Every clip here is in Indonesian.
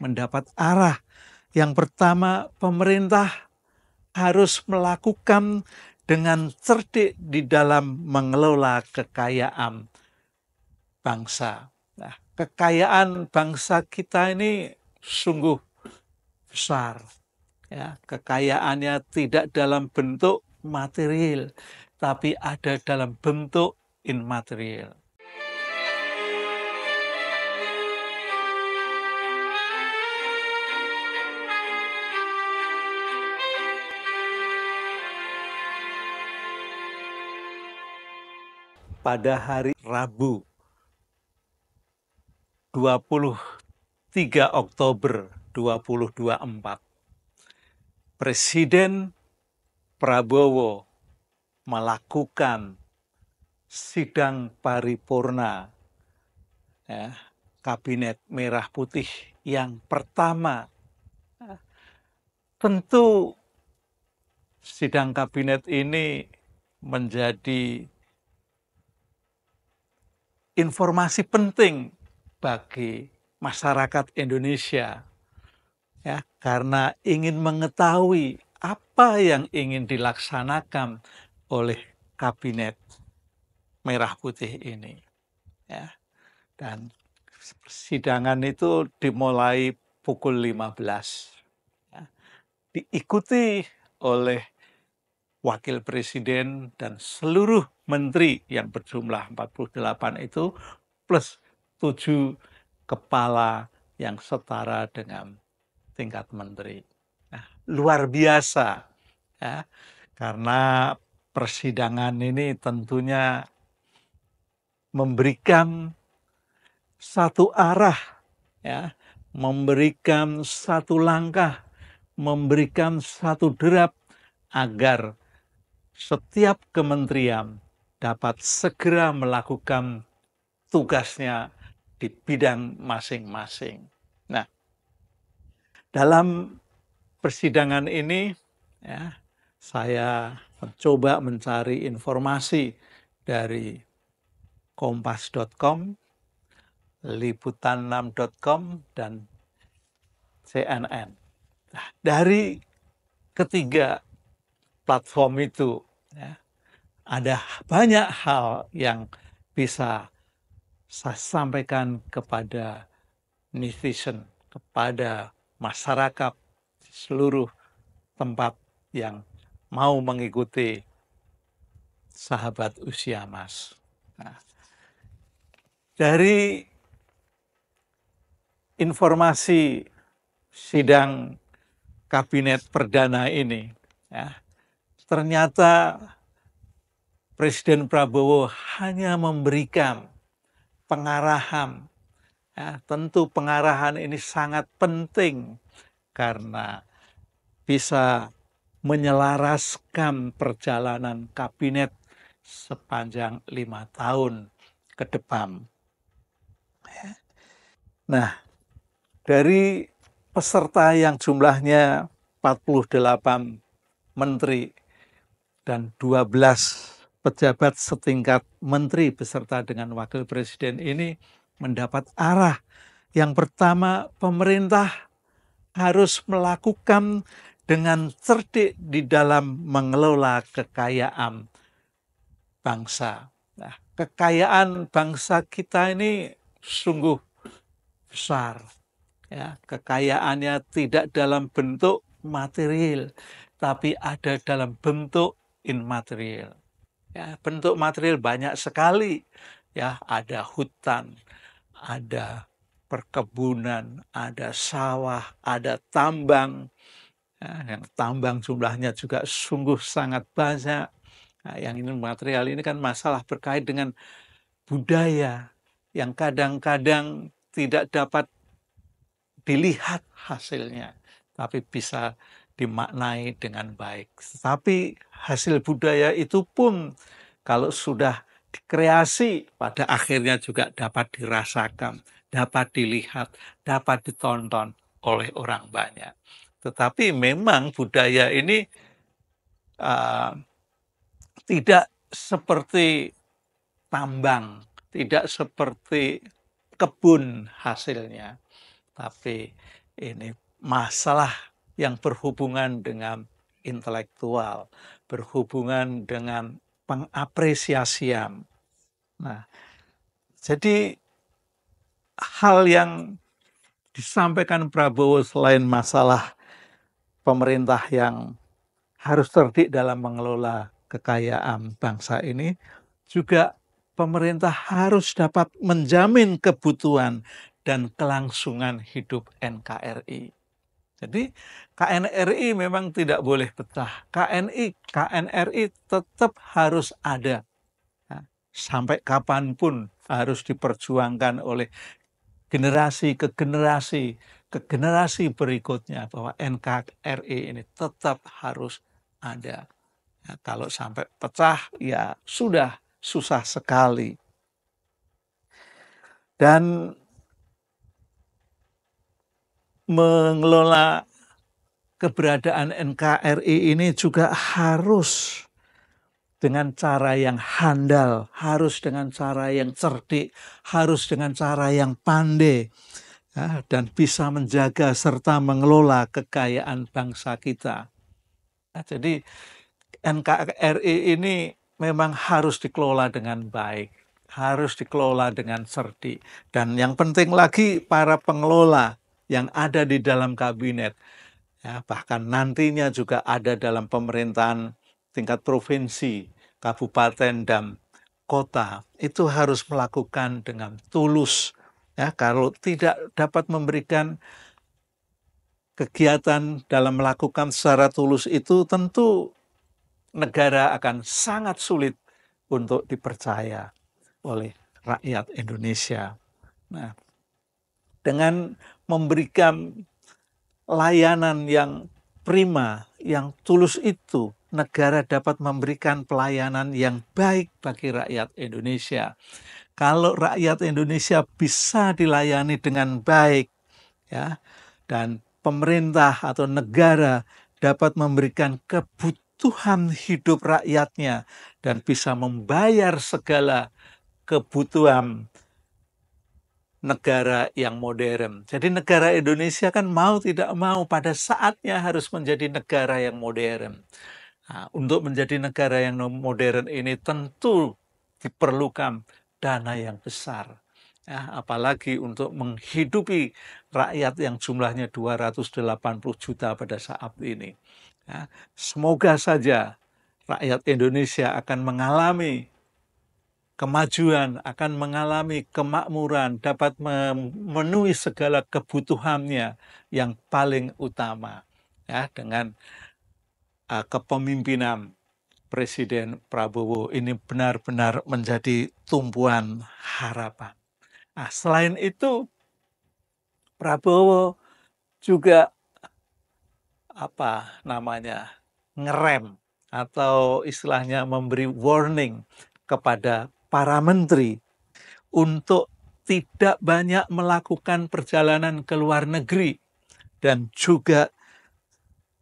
mendapat arah. Yang pertama, pemerintah harus melakukan dengan cerdik di dalam mengelola kekayaan bangsa. Nah, kekayaan bangsa kita ini sungguh besar. Ya, kekayaannya tidak dalam bentuk material, tapi ada dalam bentuk immaterial. Pada hari Rabu 23 Oktober 2024, Presiden Prabowo melakukan sidang paripurna Kabinet Merah Putih yang pertama. Tentu sidang kabinet ini menjadi informasi penting bagi masyarakat Indonesia, ya, karena ingin mengetahui apa yang ingin dilaksanakan oleh Kabinet Merah Putih ini. Ya. Dan persidangan itu dimulai pukul 15. Ya. Diikuti oleh Wakil Presiden dan seluruh menteri yang berjumlah 48 itu plus 7 kepala yang setara dengan tingkat menteri. Nah, luar biasa ya, karena persidangan ini tentunya memberikan satu arah, ya, memberikan satu langkah, memberikan satu derap agar setiap kementerian dapat segera melakukan tugasnya di bidang masing-masing. Nah, dalam persidangan ini ya, saya mencoba mencari informasi dari kompas.com, liputan6.com, dan CNN. Nah, dari ketiga platform itu ya, ada banyak hal yang bisa saya sampaikan kepada netizen, kepada masyarakat di seluruh tempat yang mau mengikuti Sahabat Usia Mas. Nah, dari informasi sidang kabinet perdana ini, ya, ternyata Presiden Prabowo hanya memberikan pengarahan. Ya, tentu pengarahan ini sangat penting karena bisa menyelaraskan perjalanan kabinet sepanjang 5 tahun ke depan. Nah, dari peserta yang jumlahnya 48 menteri dan 12 pejabat setingkat menteri beserta dengan wakil presiden ini mendapat arah. Yang pertama, pemerintah harus melakukan dengan cerdik di dalam mengelola kekayaan bangsa. Nah, kekayaan bangsa kita ini sungguh besar. Ya, kekayaannya tidak dalam bentuk material, tapi ada dalam bentuk immaterial. Ya, bentuk material banyak sekali. Ya, ada hutan, ada perkebunan, ada sawah, ada tambang. Ya, yang tambang jumlahnya juga sungguh sangat banyak. Nah, yang ini material ini kan masalah berkait dengan budaya yang kadang-kadang tidak dapat dilihat hasilnya, tapi bisa dimaknai dengan baik. Tapi hasil budaya itu pun kalau sudah dikreasi, pada akhirnya juga dapat dirasakan, dapat dilihat, dapat ditonton oleh orang banyak. Tetapi memang budaya ini tidak seperti tambang, tidak seperti kebun hasilnya. Tapi ini masalah yang berhubungan dengan intelektual, berhubungan dengan pengapresiasian. Nah, jadi hal yang disampaikan Prabowo selain masalah pemerintah yang harus cerdik dalam mengelola kekayaan bangsa ini, juga pemerintah harus dapat menjamin kebutuhan dan kelangsungan hidup NKRI. Jadi KNRI memang tidak boleh pecah. KNRI tetap harus ada. Nah, sampai kapanpun harus diperjuangkan oleh generasi ke generasi berikutnya bahwa NKRI ini tetap harus ada. Nah, kalau sampai pecah ya sudah susah sekali. Dan mengelola keberadaan NKRI ini juga harus dengan cara yang handal, harus dengan cara yang cerdik, harus dengan cara yang pandai, ya, dan bisa menjaga serta mengelola kekayaan bangsa kita. Nah, jadi NKRI ini memang harus dikelola dengan baik, harus dikelola dengan cerdik. Dan yang penting lagi para pengelola yang ada di dalam kabinet, ya, bahkan nantinya juga ada dalam pemerintahan tingkat provinsi, kabupaten, dan kota, itu harus melakukan dengan tulus. Ya, kalau tidak dapat memberikan kegiatan dalam melakukan secara tulus itu, tentu negara akan sangat sulit untuk dipercaya oleh rakyat Indonesia. Nah, dengan memberikan layanan yang prima, yang tulus itu, negara dapat memberikan pelayanan yang baik bagi rakyat Indonesia. Kalau rakyat Indonesia bisa dilayani dengan baik, ya, dan pemerintah atau negara dapat memberikan kebutuhan hidup rakyatnya dan bisa membayar segala kebutuhan negara yang modern. Jadi negara Indonesia kan mau tidak mau pada saatnya harus menjadi negara yang modern. Nah, untuk menjadi negara yang modern ini tentu diperlukan dana yang besar. Ya, apalagi untuk menghidupi rakyat yang jumlahnya 280 juta pada saat ini. Ya, semoga saja rakyat Indonesia akan mengalami kemajuan, akan mengalami kemakmuran, dapat memenuhi segala kebutuhannya yang paling utama, ya, dengan kepemimpinan Presiden Prabowo ini benar-benar menjadi tumpuan harapan. Nah, selain itu Prabowo juga ngerem atau istilahnya memberi warning kepada para menteri untuk tidak banyak melakukan perjalanan ke luar negeri dan juga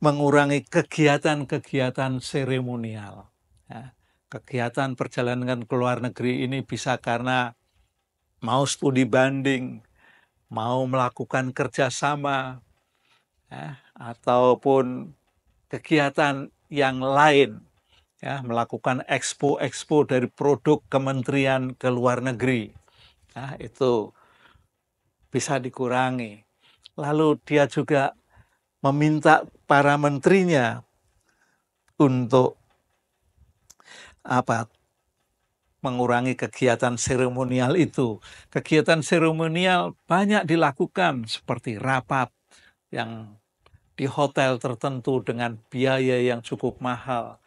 mengurangi kegiatan-kegiatan seremonial. Ya, kegiatan perjalanan ke luar negeri ini bisa karena mau studi banding, mau melakukan kerjasama, ya, ataupun kegiatan yang lain, ya, melakukan expo dari produk kementerian ke luar negeri. Nah, itu bisa dikurangi. Lalu dia juga meminta para menterinya untuk mengurangi kegiatan seremonial itu. Kegiatan seremonial banyak dilakukan seperti rapat yang di hotel tertentu dengan biaya yang cukup mahal.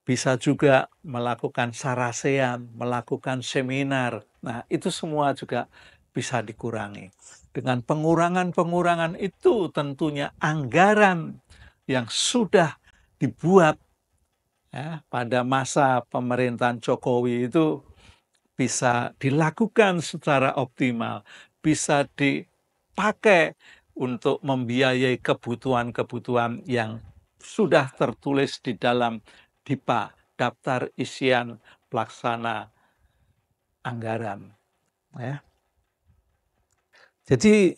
Bisa juga melakukan sarasean, melakukan seminar. Nah, itu semua juga bisa dikurangi. Dengan pengurangan-pengurangan itu tentunya anggaran yang sudah dibuat, ya, pada masa pemerintahan Jokowi itu bisa dilakukan secara optimal, bisa dipakai untuk membiayai kebutuhan-kebutuhan yang sudah tertulis di dalam DIPA, daftar isian pelaksana anggaran. Ya. Jadi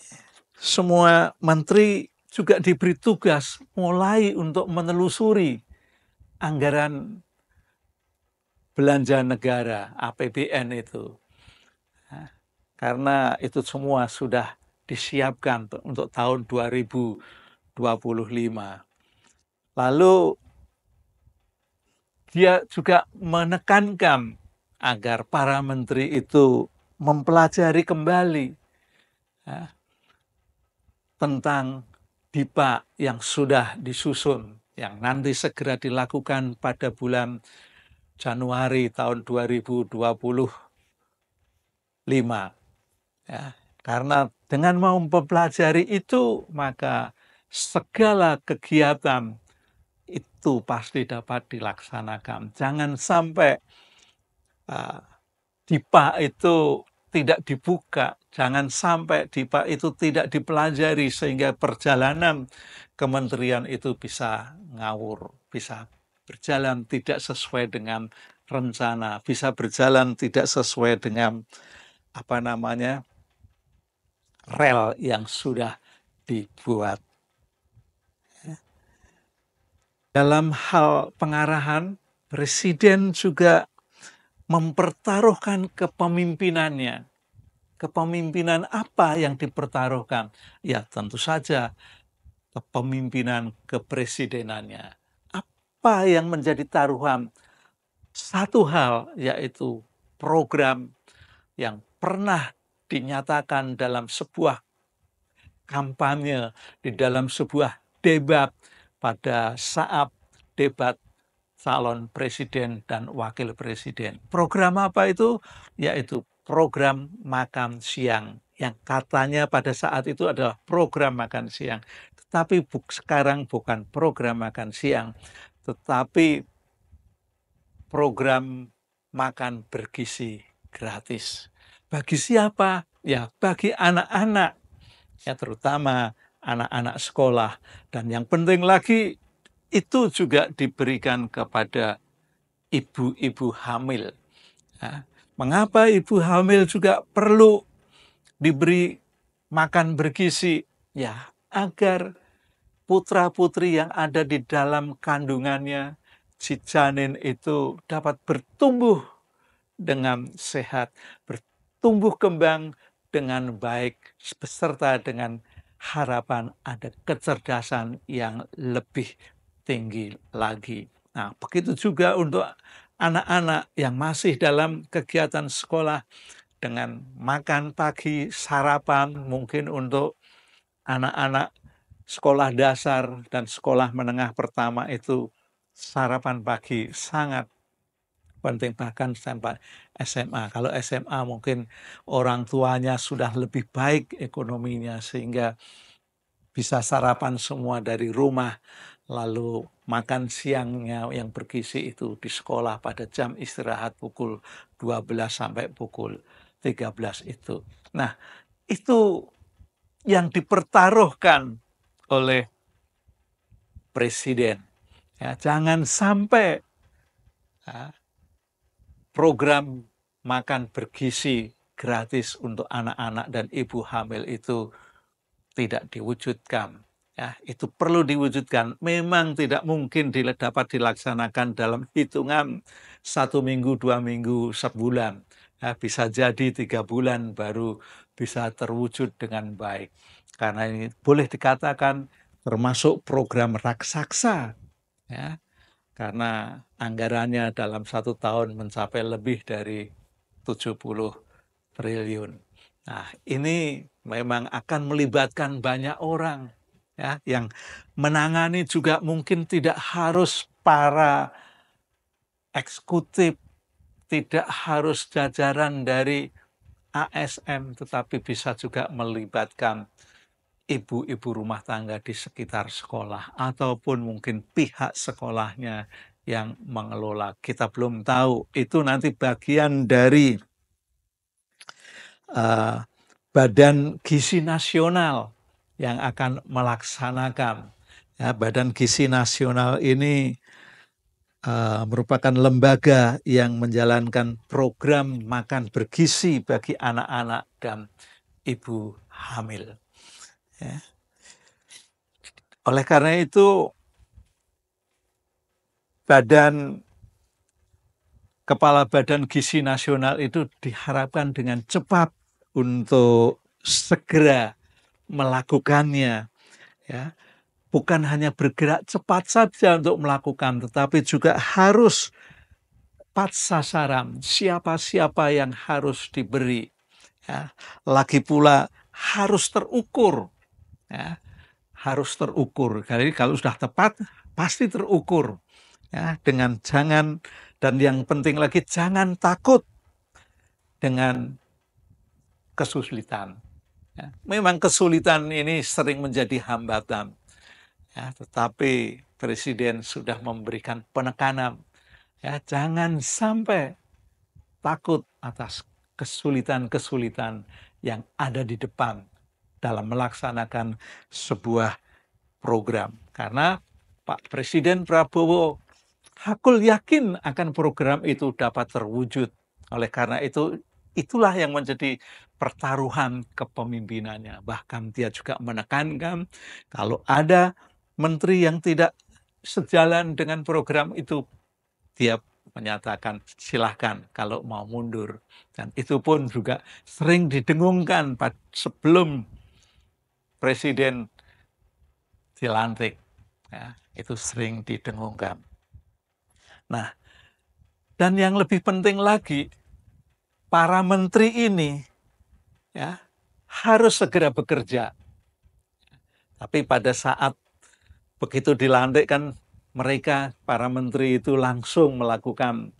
semua menteri juga diberi tugas mulai untuk menelusuri anggaran belanja negara, APBN itu. Nah, karena itu semua sudah disiapkan untuk tahun 2025. Lalu dia juga menekankan agar para menteri itu mempelajari kembali ya, tentang DIPA yang sudah disusun, yang nanti segera dilakukan pada bulan Januari tahun 2025. Ya, karena dengan mau mempelajari itu, maka segala kegiatan itu pasti dapat dilaksanakan. Jangan sampai DIPA itu tidak dibuka, jangan sampai DIPA itu tidak dipelajari sehingga perjalanan kementerian itu bisa ngawur, bisa berjalan tidak sesuai dengan rencana, bisa berjalan tidak sesuai dengan rel yang sudah dibuat. Dalam hal pengarahan, Presiden juga mempertaruhkan kepemimpinannya. Kepemimpinan apa yang dipertaruhkan? Ya tentu saja kepemimpinan kepresidenannya. Apa yang menjadi taruhan? Satu hal, yaitu program yang pernah dinyatakan dalam sebuah kampanye, di dalam sebuah debat pada saat debat calon presiden dan wakil presiden. Program apa itu? Yaitu program makan siang. Yang katanya pada saat itu adalah program makan siang. Tetapi sekarang bukan program makan siang, tetapi program makan bergizi gratis. Bagi siapa? Ya, bagi anak-anak. Ya, terutama anak-anak sekolah. Dan yang penting lagi, itu juga diberikan kepada ibu-ibu hamil. Nah, mengapa ibu hamil juga perlu diberi makan bergizi? Ya, agar putra-putri yang ada di dalam kandungannya, si janin itu dapat bertumbuh dengan sehat, bertumbuh kembang dengan baik, beserta dengan harapan ada kecerdasan yang lebih tinggi lagi. Nah, begitu juga untuk anak-anak yang masih dalam kegiatan sekolah dengan makan pagi, sarapan, mungkin untuk anak-anak sekolah dasar dan sekolah menengah pertama itu sarapan pagi sangat penting, bahkan sampai SMA. Kalau SMA mungkin orang tuanya sudah lebih baik ekonominya sehingga bisa sarapan semua dari rumah, lalu makan siangnya yang bergizi itu di sekolah pada jam istirahat pukul 12 sampai pukul 13 itu. Nah, itu yang dipertaruhkan oleh presiden. Ya, jangan sampai program makan bergizi gratis untuk anak-anak dan ibu hamil itu tidak diwujudkan. Ya, itu perlu diwujudkan. Memang tidak mungkin dapat dilaksanakan dalam hitungan 1 minggu, 2 minggu, sebulan. Ya, bisa jadi 3 bulan baru bisa terwujud dengan baik. Karena ini boleh dikatakan termasuk program raksasa. Ya, karena anggarannya dalam 1 tahun mencapai lebih dari 70 triliun. Nah, ini memang akan melibatkan banyak orang ya, yang menangani juga mungkin tidak harus para eksekutif, tidak harus jajaran dari ASN, tetapi bisa juga melibatkan ibu-ibu rumah tangga di sekitar sekolah ataupun mungkin pihak sekolahnya yang mengelola. Kita belum tahu, itu nanti bagian dari Badan Gizi Nasional yang akan melaksanakan. Ya, Badan Gizi Nasional ini merupakan lembaga yang menjalankan program makan bergizi bagi anak-anak dan ibu hamil. Ya. Oleh karena itu, Kepala Badan Gizi Nasional itu diharapkan dengan cepat untuk segera melakukannya. Ya. Bukan hanya bergerak cepat saja untuk melakukan, tetapi juga harus tepat sasaran, siapa-siapa yang harus diberi. Ya. Lagi pula harus terukur. Ya. Harus terukur. Jadi kalau sudah tepat, pasti terukur. Ya, dan yang penting lagi, jangan takut dengan kesulitan. Ya, memang kesulitan ini sering menjadi hambatan. Ya, tetapi Presiden sudah memberikan penekanan. Ya, jangan sampai takut atas kesulitan-kesulitan yang ada di depan dalam melaksanakan sebuah program. Karena Pak Presiden Prabowo hakul yakin akan program itu dapat terwujud. Oleh karena itu, itulah yang menjadi pertaruhan kepemimpinannya. Bahkan dia juga menekankan kalau ada menteri yang tidak sejalan dengan program itu, dia menyatakan silahkan kalau mau mundur. Dan itu pun juga sering didengungkan sebelum Presiden dilantik. Ya, itu sering didengungkan. Nah, dan yang lebih penting lagi, para menteri ini ya harus segera bekerja. Tapi pada saat begitu dilantik kan mereka, para menteri itu langsung melakukan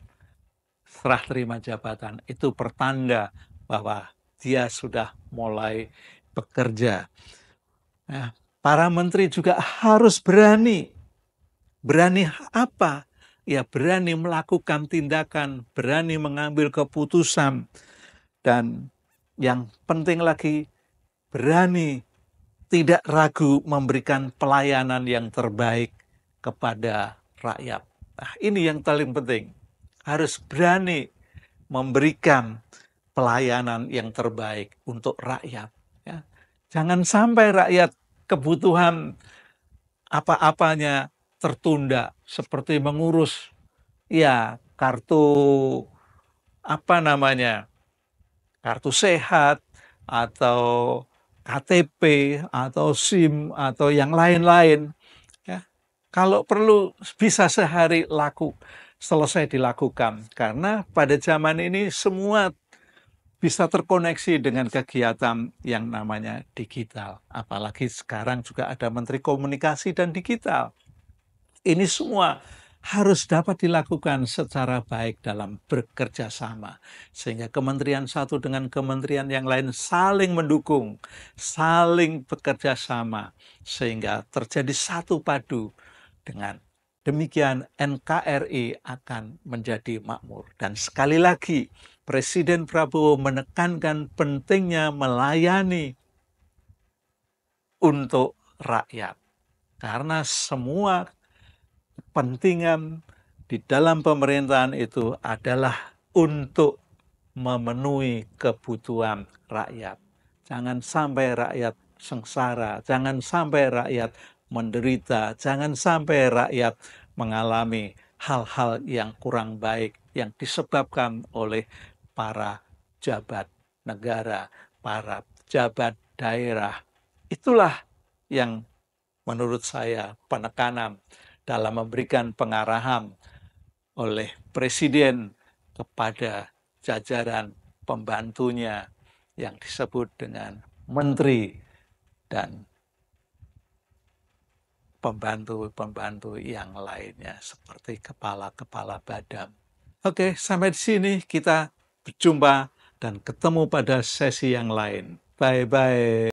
serah terima jabatan. Itu pertanda bahwa dia sudah mulai bekerja. Nah, para menteri juga harus berani. Berani apa? Ya, berani melakukan tindakan, berani mengambil keputusan. Dan yang penting lagi, berani tidak ragu memberikan pelayanan yang terbaik kepada rakyat. Nah, ini yang paling penting. Harus berani memberikan pelayanan yang terbaik untuk rakyat. Ya. Jangan sampai rakyat kebutuhan apa-apanya tertunda, seperti mengurus ya kartu kartu sehat atau KTP atau SIM atau yang lain-lain. Ya. Kalau perlu bisa sehari selesai dilakukan, karena pada zaman ini semua bisa terkoneksi dengan kegiatan yang namanya digital. Apalagi sekarang juga ada Menteri Komunikasi dan Digital. Ini semua harus dapat dilakukan secara baik dalam bekerja sama. Sehingga kementerian satu dengan kementerian yang lain saling mendukung, saling bekerja sama. Sehingga terjadi satu padu. Dengan demikian NKRI akan menjadi makmur. Dan sekali lagi, Presiden Prabowo menekankan pentingnya melayani untuk rakyat. Karena semua kepentingan di dalam pemerintahan itu adalah untuk memenuhi kebutuhan rakyat. Jangan sampai rakyat sengsara, jangan sampai rakyat menderita, jangan sampai rakyat mengalami hal-hal yang kurang baik yang disebabkan oleh para jabat negara, para jabat daerah. Itulah yang menurut saya penekanan dalam memberikan pengarahan oleh Presiden kepada jajaran pembantunya yang disebut dengan menteri dan pembantu-pembantu yang lainnya seperti kepala-kepala badan. Oke, sampai di sini kita berjumpa dan ketemu pada sesi yang lain. Bye-bye.